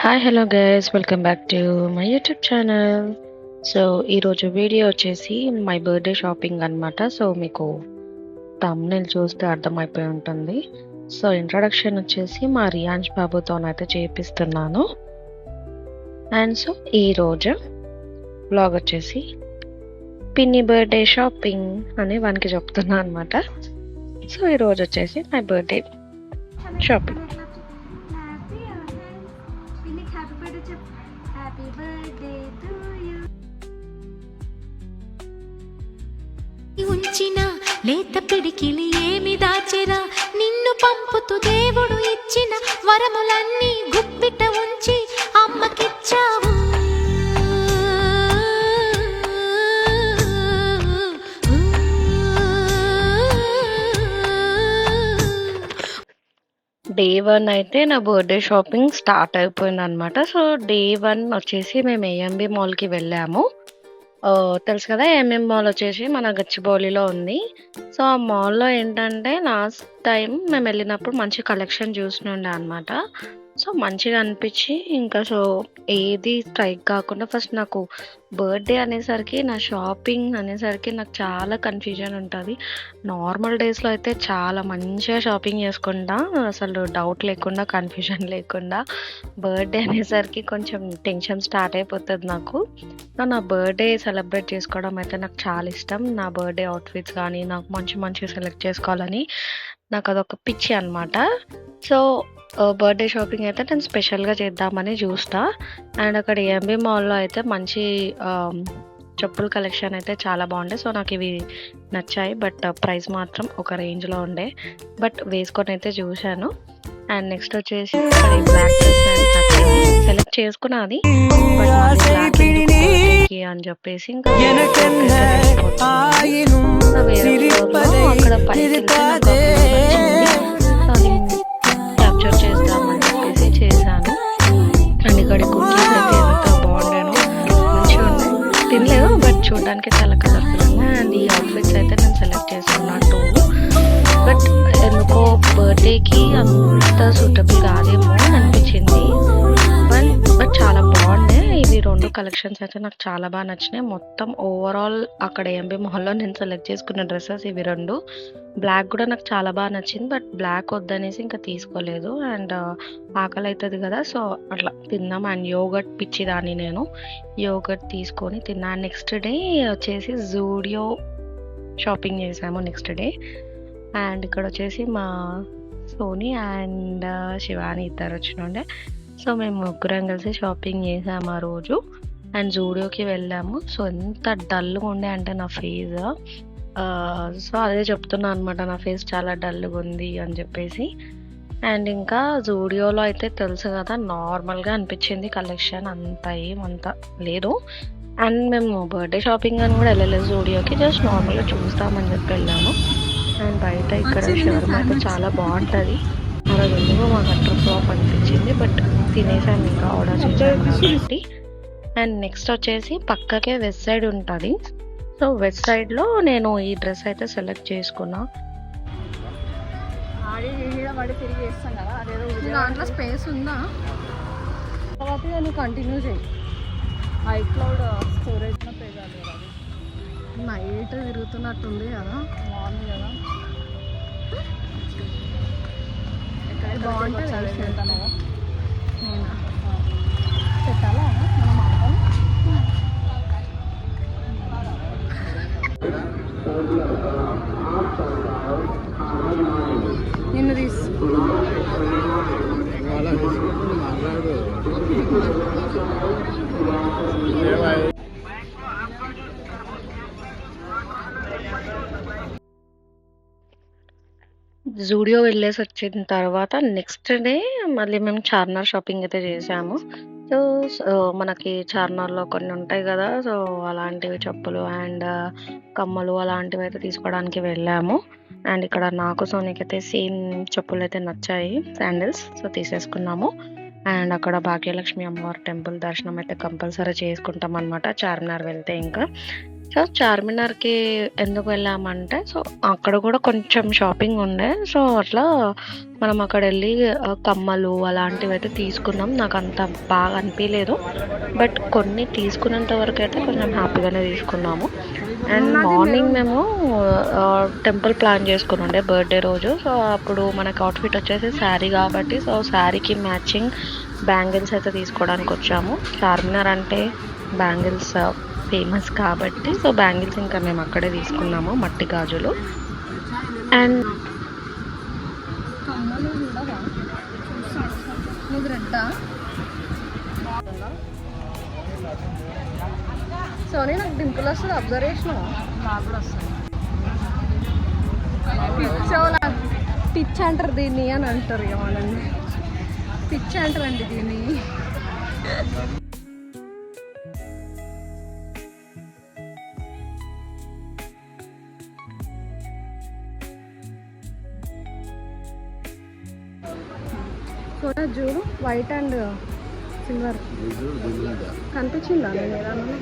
Hi hello guys welcome back to my YouTube channel. So ఈరోజు video వచ్చేసి my birthday shopping అనమాట. So మీకు thumbnail చూస్తే అర్థమైపోయి ఉంటుంది. సో ఇంట్రడక్షన్ వచ్చేసి మా రియాన్స్ బాబుతోనైతే చేపిస్తున్నాను. అండ్ సో ఈరోజు బ్లాగ్ వచ్చేసి పిన్ని బర్త్డే షాపింగ్ అని వానికి చెప్తున్నాను అనమాట. సో ఈరోజు వచ్చేసి మై బర్త్డే షాపింగ్. ఉంచిన లేత పిడికిలి ఏమి దాచెరా, నిన్ను పంపుతూ దేవుడు ఇచ్చిన వరములన్నీ గుప్పిట ఉంచి అమ్మకిచ్చావు. డే 1 అయితే నా బర్త్డే షాపింగ్ స్టార్ట్ అయిపోయింది అనమాట. సో డే 1 వచ్చేసి మేము ఏఎంబి మాల్కి వెళ్ళాము. తెలుసు కదా, ఏఎంబి మాల్ వచ్చేసి మన గచ్చిబౌలిలో ఉంది. సో ఆ మాల్లో ఏంటంటే లాస్ట్ టైం మేము వెళ్ళినప్పుడు మంచి కలెక్షన్ చూసినుండే అనమాట. సో మంచిగా అనిపించి ఇంకా సో ఏది స్ట్రైక్ కాకుండా ఫస్ట్ నాకు బర్త్డే అనేసరికి నా షాపింగ్ అనేసరికి నాకు చాలా కన్ఫ్యూజన్ ఉంటుంది. నార్మల్ డేస్లో అయితే చాలా మంచిగా షాపింగ్ చేసుకుంటా, అసలు డౌట్ లేకుండా కన్ఫ్యూజన్ లేకుండా. బర్త్డే అనేసరికి కొంచెం టెన్షన్ స్టార్ట్ అయిపోతుంది నాకు. నా బర్త్డే సెలబ్రేట్ చేసుకోవడం అయితే నాకు చాలా ఇష్టం. నా బర్త్డే అవుట్ఫిట్స్ కానీ నాకు మంచి సెలెక్ట్ చేసుకోవాలని నాకు అదొక పిచ్చి అనమాట. సో బర్త్డే షాపింగ్ అయితే నేను స్పెషల్గా చేద్దామని చూస్తా. అండ్ అక్కడ ఏఎంబి మాల్లో అయితే మంచి చెప్పుల కలెక్షన్ అయితే చాలా బాగుండే. సో నాకు ఇవి నచ్చాయి, బట్ ప్రైస్ మాత్రం ఒక రేంజ్లో ఉండే. బట్ వేసుకొని అయితే చూశాను. అండ్ నెక్స్ట్ వచ్చేసి బ్లాక్ సెలెక్ట్ చేసుకున్నది, బట్ అని చెప్పేసి ఇంకా వేరే అక్కడ పైకి క్యాప్చర్ చేద్దామని చెప్పేసి చేశాను. అండ్ ఇక్కడ కుకీస్ అయితే ఎంత బాగుండాను, మంచిగా ఉన్నాయి. తినలేదు, బట్ చూడడానికి చాలా కలర్ఫుల్ ఉన్నాయి. అండ్ ఈ అవుట్ఫిట్స్ అయితే నేను సెలెక్ట్ చేసుకున్నట్టు, బట్ ఎందుకో బర్త్డేకి అంత సూటబుల్ కాదేమో అని అనిపించింది. బట్ చాలా బాగున్నాయి. ఇవి రెండు కలెక్షన్స్ అయితే నాకు చాలా బాగా నచ్చినాయి. మొత్తం ఓవరాల్ అక్కడ ఏఎంబి మాల్లో నేను సెలెక్ట్ చేసుకున్న డ్రెస్సెస్ ఇవి రెండు. బ్లాక్ కూడా నాకు చాలా బాగా నచ్చింది, బట్ బ్లాక్ వద్దనేసి ఇంకా తీసుకోలేదు. అండ్ ఆకలి అవుతుంది కదా, సో అట్లా తిన్నాం. అండ్ యోగర్ట్ పిచ్చిదాన్ని నేను, యోగర్ట్ తీసుకొని తిన్నాను. నెక్స్ట్ డే వచ్చేసి జూడియో షాపింగ్ చేసాము నెక్స్ట్ డే. అండ్ ఇక్కడ వచ్చేసి మా సోనీ అండ్ శివాని ఇద్దరు వచ్చినుండే. సో మేము ముగ్గురం కలిసి షాపింగ్ చేసాము ఆ రోజు. అండ్ జూడియోకి వెళ్ళాము. సో ఎంత డల్గా ఉండే అంటే నా ఫేస్, సో అదే చెప్తున్నా అనమాట, నా ఫేస్ చాలా డల్గా ఉంది అని చెప్పేసి. అండ్ ఇంకా జూడియోలో అయితే తెలుసు కదా, నార్మల్గా అనిపించింది కలెక్షన్, అంత లేదు. అండ్ మేము బర్త్డే షాపింగ్ అని కూడా వెళ్ళలేదు జూడియోకి, జస్ట్ నార్మల్గా చూస్తామని చెప్పి వెళ్ళాము. అండ్ బయట ఇక్కడ షవర్మా అయితే చాలా బాగుంటుంది. ఆ రోజు ఎందుకో మాకు అట్లా ఫ్లాప్ అనిపించింది, బట్ తినేసాను ఇంకా ఆర్డర్ చేసాను కాబట్టి. అండ్ నెక్స్ట్ వచ్చేసి పక్కకే వెస్ట్ సైడ్ ఉంటుంది. సో వెస్ట్ సైడ్లో నేను ఈ డ్రెస్ అయితే సెలెక్ట్ చేసుకున్నా. దాంట్లో స్పేస్ ఉందా తర్వాత నువ్వు కంటిన్యూ చేయి. ఐక్లౌడ్ స్టోరేజ్ పేజాలి నైట్ తిరుగుతున్నట్టుంది కదా, బాగుంది కదా, బాగుంటుంది. నేనా పెట్టాలా మన మాటలు? నిన్ను జూడియో వెళ్ళేసి వచ్చిన తర్వాత నెక్స్ట్ డే మళ్ళీ మేము చార్మినార్ షాపింగ్ అయితే చేసాము. సో మనకి చార్మినార్లో కొన్ని ఉంటాయి కదా, సో అలాంటివి చెప్పులు అండ్ కమ్మలు అలాంటివి అయితే తీసుకోవడానికి వెళ్ళాము. అండ్ ఇక్కడ నాకు సోనీకి అయితే సేమ్ చెప్పులు అయితే నచ్చాయి, శాండిల్స్. సో తీసేసుకున్నాము. అండ్ అక్కడ భాగ్యలక్ష్మి అమ్మవారి టెంపుల్ దర్శనం అయితే కంపల్సరీ చేసుకుంటాం అనమాట చార్మినార్ వెళ్తే. ఇంకా సో చార్మినార్కి ఎందుకు వెళ్ళామంటే, సో అక్కడ కూడా కొంచెం షాపింగ్ ఉండే. సో అట్లా మనం అక్కడ వెళ్ళి కమ్మలు అలాంటివి అయితే తీసుకున్నాం. నాకు అంత బాగా అనిపించలేదు, బట్ కొన్ని తీసుకున్నంత వరకు అయితే కొంచెం హ్యాపీగానే తీసుకున్నాము. అండ్ మార్నింగ్ మేము టెంపుల్ ప్లాన్ చేసుకుని ఉండే బర్త్డే రోజు. సో అప్పుడు మనకు అవుట్ఫిట్ వచ్చేసి శారీ కాబట్టి, సో శారీకి మ్యాచింగ్ బ్యాంగిల్స్ అయితే తీసుకోవడానికి వచ్చాము. చార్మినార్ అంటే బ్యాంగిల్స్ ఫేమస్ కాబట్టి, సో బ్యాంగిల్స్ ఇంకా మేము అక్కడే తీసుకున్నాము, మట్టి గాజులు. అండ్ కమ్మలు ఉండవా? నీకు రెడ్డా? సోనీ నాకు డింపుల్ వస్తుంది, అబ్జర్వేషన్ నాకు కూడా వస్తుంది. పిచ్ అంటారు దీన్ని అని అంటారు ఇక మనల్ని. పిచ్ అంటారండి దీన్ని. చూడ చూడు, వైట్ అండ్ సిల్వర్ కనిపించిందా నేను ఏదన్నా?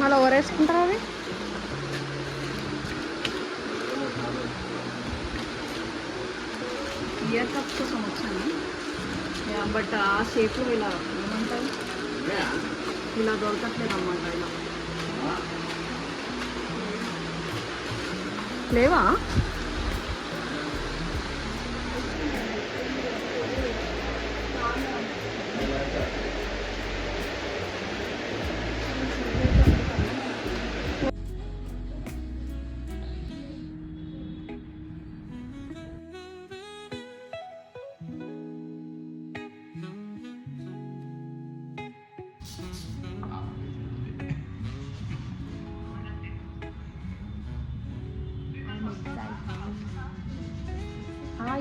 మళ్ళీ ఓరేసుకుంటారా అవి? ఇయర్ కప్స్ కోసం వచ్చాను, బట్ ఆ షేప్లో ఇలా ఏమంటారు, ఇలా దొరకట్లేదు అన్నమాట. ఇలా లేవా?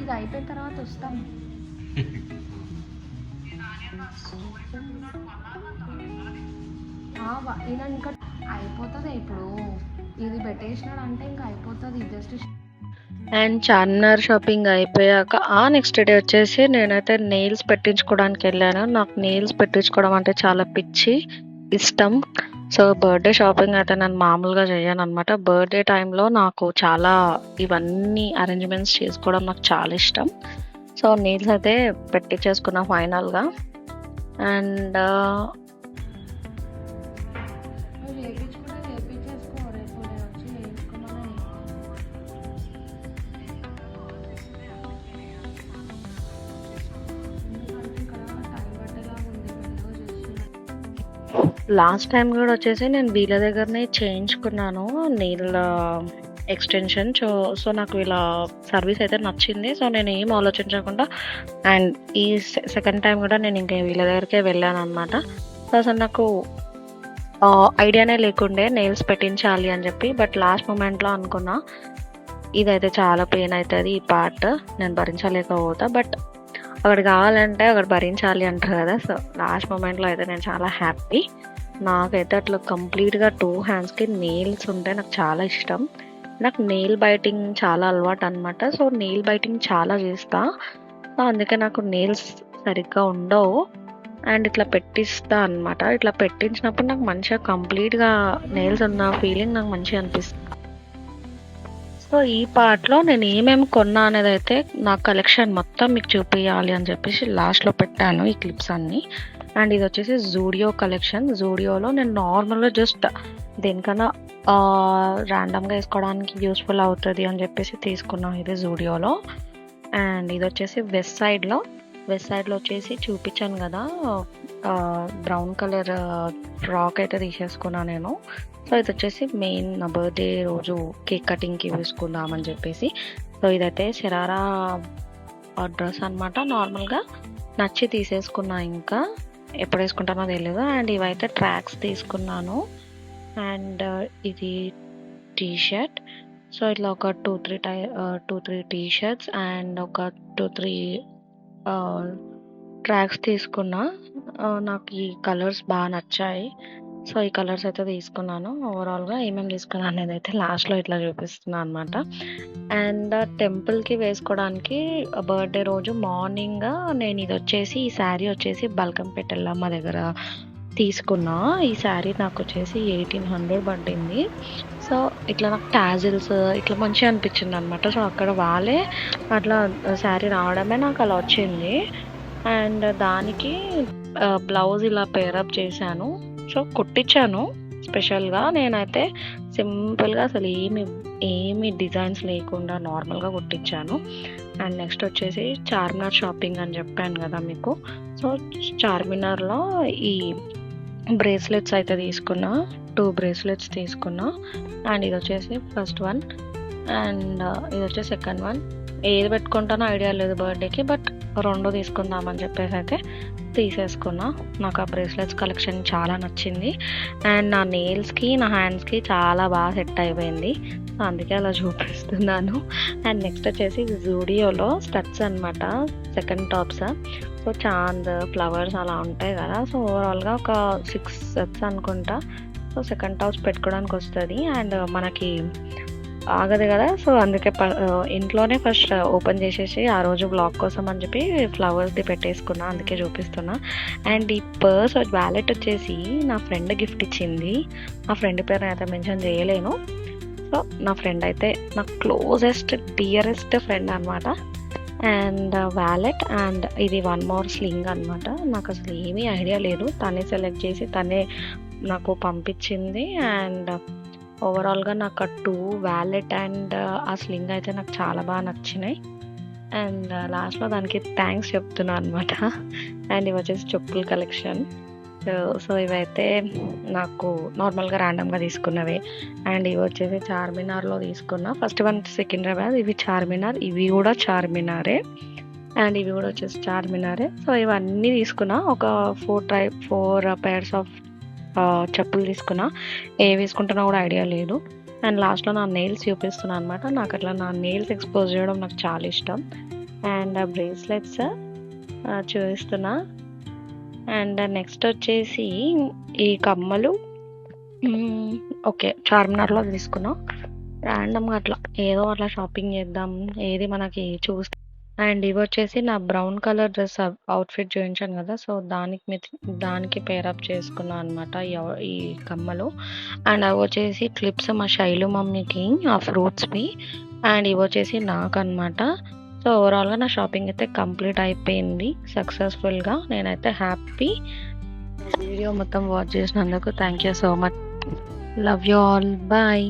ఇది అయిపోయిన తర్వాత వస్తాం. ఈయన ఇంకా అయిపోతుంది ఇప్పుడు, ఇది పెట్టేసినాడు అంటే ఇంకా అయిపోతుంది జస్ట్. అండ్ చార్మినార్ షాపింగ్ అయిపోయాక ఆ నెక్స్ట్ డే వచ్చేసి నేనైతే నెయిల్స్ పెట్టించుకోవడానికి వెళ్ళాను. నాకు నెయిల్స్ పెట్టించుకోవడం అంటే చాలా పిచ్చి ఇష్టం. సో బర్త్డే షాపింగ్ అయితే నేను మామూలుగా చేయను అనమాట. బర్త్డే టైంలో నాకు చాలా ఇవన్నీ అరేంజ్మెంట్స్ చేసుకోవడం నాకు చాలా ఇష్టం. సో నెయిల్స్ అయితే పెట్టించేసుకున్నా ఫైనల్గా. అండ్ లాస్ట్ టైం కూడా వచ్చేసి నేను వీళ్ళ దగ్గరనే చేయించుకున్నాను నెయిల్ ఎక్స్టెన్షన్. సో నాకు వీళ్ళ సర్వీస్ అయితే నచ్చింది. సో నేను ఏం ఆలోచించకుండా అండ్ ఈ సెకండ్ టైం కూడా నేను ఇంకా వీళ్ళ దగ్గరికే వెళ్ళాను అనమాట. సో అసలు నాకు ఐడియానే లేకుండే నెయిల్స్ పెట్టించాలి అని చెప్పి, బట్ లాస్ట్ మూమెంట్లో అనుకున్నా ఇదైతే చాలా పెయిన్ అవుతుంది, ఈ పార్ట్ నేను భరించలేకపోతా, బట్ అక్కడ కావాలంటే అక్కడ భరించాలి అంటారు కదా. సో లాస్ట్ మూమెంట్లో అయితే నేను చాలా హ్యాపీ. నాకైతే అట్లా కంప్లీట్గా 2 హ్యాండ్స్కి నెయిల్స్ ఉంటే నాకు చాలా ఇష్టం. నాకు నెయిల్ బైటింగ్ చాలా అలవాటు అనమాట. సో నెయిల్ బైటింగ్ చాలా చేస్తా. సో అందుకే నాకు నెయిల్స్ సరిగ్గా ఉండవు. అండ్ ఇట్లా పెట్టిస్తా అనమాట. ఇట్లా పెట్టించినప్పుడు నాకు మంచిగా కంప్లీట్గా నెయిల్స్ ఉన్న ఫీలింగ్ నాకు మంచిగా అనిపిస్తుంది. సో ఈ పార్ట్లో నేను ఏమేమి కొన్నా అనేది అయితే నా కలెక్షన్ మొత్తం మీకు చూపించాలి అని చెప్పేసి లాస్ట్లో పెట్టాను ఈ క్లిప్స్ అన్నీ. అండ్ ఇది వచ్చేసి జూడియో కలెక్షన్. జూడియోలో నేను నార్మల్గా జస్ట్ దేనికన్నా ర్యాండమ్గా వేసుకోవడానికి యూస్ఫుల్ అవుతుంది అని చెప్పేసి తీసుకున్నాను ఇది జూడియోలో. అండ్ ఇది వచ్చేసి వెస్ట్ సైడ్లో వచ్చేసి చూపించాను కదా, బ్రౌన్ కలర్ ఫ్రాక్ అయితే తీసేసుకున్నాను నేను. సో ఇది వచ్చేసి మెయిన్ నా బర్త్డే రోజు కేక్ కటింగ్కి వేసుకుందామని చెప్పేసి. సో ఇదైతే శరారా డ్రెస్ అనమాట. నార్మల్గా నచ్చి తీసేసుకున్నా, ఇంకా ఎప్పుడు వేసుకుంటానో తెలియదు. అండ్ ఇవైతే ట్రాక్స్ తీసుకున్నాను. అండ్ ఇది టీ షర్ట్. సో ఇట్లా ఒక 2-3 టీ షర్ట్స్ అండ్ ఒక 2-3 ట్రాక్స్ తీసుకున్నా. నాకు ఈ కలర్స్ బాగా నచ్చాయి. సో ఈ కలర్స్ అయితే తీసుకున్నాను. ఓవరాల్‌గా ఏమేమి తీసుకున్నాను అనేది అయితే లాస్ట్‌లో ఇట్లా చూపిస్తున్నాను అనమాట. అండ్ టెంపుల్‌కి వేసుకోవడానికి బర్త్‌డే రోజు మార్నింగ్ నేను ఇది వచ్చేసి ఈ శారీ వచ్చేసి బల్కంపేట ఎల్లమ్మ దగ్గర తీసుకున్నా. ఈ శారీ నాకు వచ్చేసి 1800 పడింది. సో ఇట్లా నాకు టాజిల్స్ ఇట్లా మంచిగా అనిపించింది అనమాట. సో అక్కడ వాళ్ళే అట్లా శారీ రావడమే నాకు అలా వచ్చింది. అండ్ దానికి బ్లౌజ్ ఇలా పేరప్ చేశాను. సో కుట్టించాను స్పెషల్‌గా. నేనైతే సింపుల్‌గా అసలు ఏమి డిజైన్స్ లేకుండా నార్మల్‌గా కుట్టించాను. అండ్ నెక్స్ట్ వచ్చేసి చార్మినార్ షాపింగ్ అని చెప్పాను కదా మీకు. సో చార్మినార్‌లో ఈ బ్రేస్లెట్స్ అయితే తీసుకున్నా. 2 బ్రేస్లెట్స్ తీసుకున్నా. అండ్ ఇది వచ్చేసి ఫస్ట్ వన్ అండ్ ఇది వచ్చేసి సెకండ్ వన్. ఏది పెట్టుకుంటానో ఐడియా లేదు బర్త్‌డేకి. బట్ 2 తీసుకుందామని చెప్పేసి అయితే తీసేసుకున్నా. నాకు ఆ బ్రేస్లెట్స్ కలెక్షన్ చాలా నచ్చింది. అండ్ నా నెయిల్స్‌కి, నా హ్యాండ్స్‌కి చాలా బాగా సెట్ అయిపోయింది. సో అందుకే అలా చూపిస్తున్నాను. అండ్ నెక్స్ట్ వచ్చేసి జూడియోలో స్టడ్స్ అనమాట. Second tops. So Chand, flowers అలా ఉంటాయి కదా. సో ఓవరాల్‌గా ఒక 6 సెట్స్ అనుకుంటా. సో సెకండ్ టాప్స్ పెట్టుకోవడానికి వస్తది. అండ్ మనకి ఆగదు కదా. సో అందుకే ఇంట్లోనే ఫస్ట్ ఓపెన్ చేసేసి ఆ రోజు బ్లాగ్ కోసం అని చెప్పి ఫ్లవర్స్‌ది పెట్టేసుకున్నా. అందుకే చూపిస్తున్నా. అండ్ ఈ పర్స్ వాలెట్ వచ్చేసి నా ఫ్రెండ్ గిఫ్ట్ ఇచ్చింది. ఆ ఫ్రెండ్ పేరు అయితే మెన్షన్ చేయలేను. సో నా ఫ్రెండ్ అయితే నా క్లోజెస్ట్, డియరెస్ట్ ఫ్రెండ్ అనమాట. అండ్ వాలెట్ అండ్ ఇది 1 మోర్ స్లింగ్ అనమాట. నాకు అసలు ఏమీ ఐడియా లేదు. తనే సెలెక్ట్ చేసి తనే నాకు పంపించింది. అండ్ ఓవరాల్‌గా నాకు ఆ 2 వాలెట్ అండ్ ఆ స్లింగ్ అయితే నాకు చాలా బాగా నచ్చినాయి. అండ్ లాస్ట్‌లో దానికి థ్యాంక్స్ చెప్తున్నా అనమాట. అండ్ ఇవి వచ్చేసి చెప్పుల కలెక్షన్. సో ఇవైతే నాకు నార్మల్‌గా ర్యాండమ్‌గా తీసుకున్నవే. అండ్ ఇవి వచ్చేసి చార్మినార్‌లో తీసుకున్నా. ఫస్ట్ వన్ సికింద్రాబాద్, ఇవి చార్మినార్, ఇవి కూడా చార్మినారే. అండ్ ఇవి కూడా వచ్చేసి చార్మినారే. సో ఇవన్నీ తీసుకున్నా. ఒక 4 పైర్స్ ఆఫ్ చెప్పులు తీసుకున్నా. ఏవి వేసుకుంటానో కూడా ఐడియా లేదు. అండ్ లాస్ట్‌లో నా నెయిల్స్ చూపిస్తున్నా అనమాట. నాకు అట్లా నా నెయిల్స్ ఎక్స్పోజ్ చేయడం నాకు చాలా ఇష్టం. అండ్ బ్రేస్లెట్స్ చూపిస్తున్నా. అండ్ నెక్స్ట్ వచ్చేసి ఈ కమ్మలు ఓకే చార్మినార్‌లో తీసుకున్నా. ర్యాండమ్‌గా అట్లా ఏదో అట్లా షాపింగ్ చేద్దాం, ఏది మనకి చూస్తే. అండ్ ఇవి వచ్చేసి నా బ్రౌన్ కలర్ డ్రెస్ అవుట్ఫిట్ చూపించాను కదా. సో దానికి పేరప్ చేసుకున్నా అనమాట ఈ కమ్మలు. అండ్ అవి వచ్చేసి క్లిప్స్ మా శైలు మమ్మీకి ఆ ఫ్రూట్స్వి. అండ్ ఇవి వచ్చేసి నాకు అనమాట. సో ఓవరాల్‌గా నా షాపింగ్ అయితే కంప్లీట్ అయిపోయింది సక్సెస్ఫుల్‌గా. నేనైతే హ్యాపీ. వీడియో మొత్తం వాచ్ చేసినందుకు thank you so much. Love you all. Bye.